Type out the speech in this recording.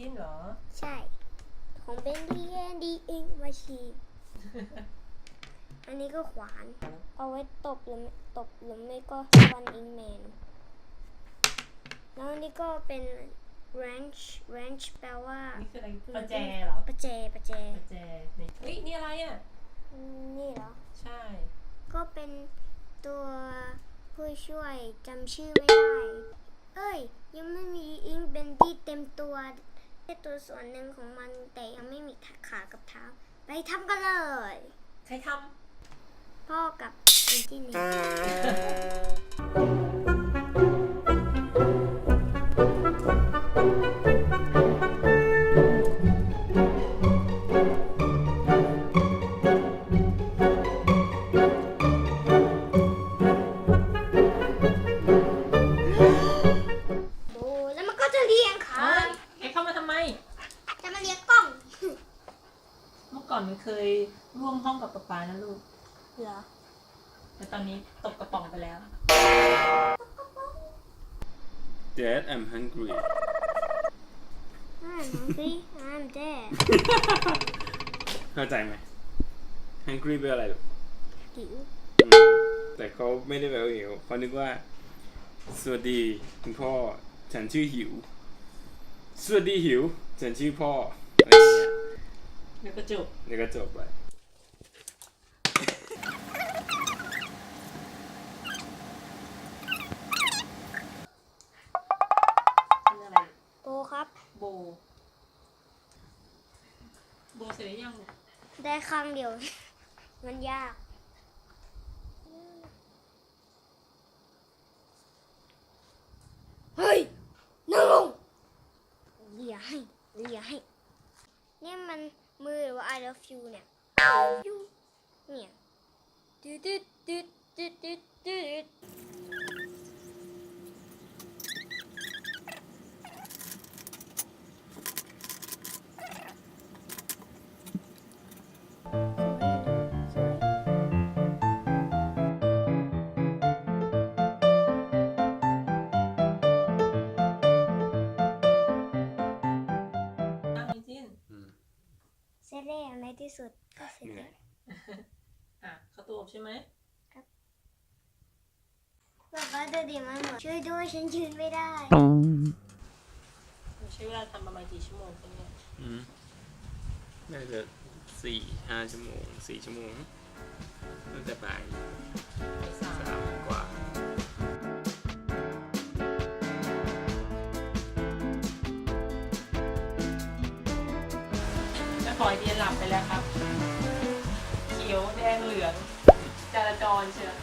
จิ้นเหรอใช่ของ Bendy Inkmachine อันนี้ก็ขวานเอาไว้ตบหรือไม่ก็ฟันอิงแมนแล้วอันนี้ก็เป็น wrench แปลว่านี่คืออะไรประแจเหรอประแจเฮ้ยนี่อะไรอ่ะนี่เหรอใช่ก็เป็นตัวผู้ช่วยจำชื่อไม่ได้ยังไม่มีอิงเบนดี้เต็มตัวแค่ตัวส่วนหนึ่งของมันแต่ยังไม่มีขากับเท้าไปทำกันเลยใครทำพ่อกับเอนจิเนียก่อนมันเคยร่วมห้องกับป๊านะลูกเหรอแต่ตอนนี้ตกกระป๋องไปแล้ว Dad I'm hungry I'm hungry I'm dead เข้าใจไหม hungry เป็นอะไรลูกหิวแต่เขาไม่ได้แปลว่าหิวเขานึกว่าสวัสดีคุณพ่อฉันชื่อหิวสวัสดีหิวฉันชื่อพ่ออะไรอย่างเงี้ยเดี๋ยวก็จบไปนี่อะไรโบครับโบเสร็จหรือยังได้ครั้งเดียวมันยากเฮ้ยนั่งลงเลียให้เนี่ยมันมือหรือว่า I love you เนี่ยเนี่ยตืดเสร็จแล้วในที่สุดก็เสร็จแล้วเข้าตู้อบใช่ไหมครับแบบว่าดูดิมันช่วยด้วยฉันยืนไม่ได้ใช้เวลาทำประมาณกี่ชั่วโมงเนี่ยน่าจะ4-5 ชั่วโมง4 ชั่วโมงตั้งแต่บ่าย3 กว่าขอไอเดียหลับไปแล้วครับเขียวแดงเหลืองจราจรเชียว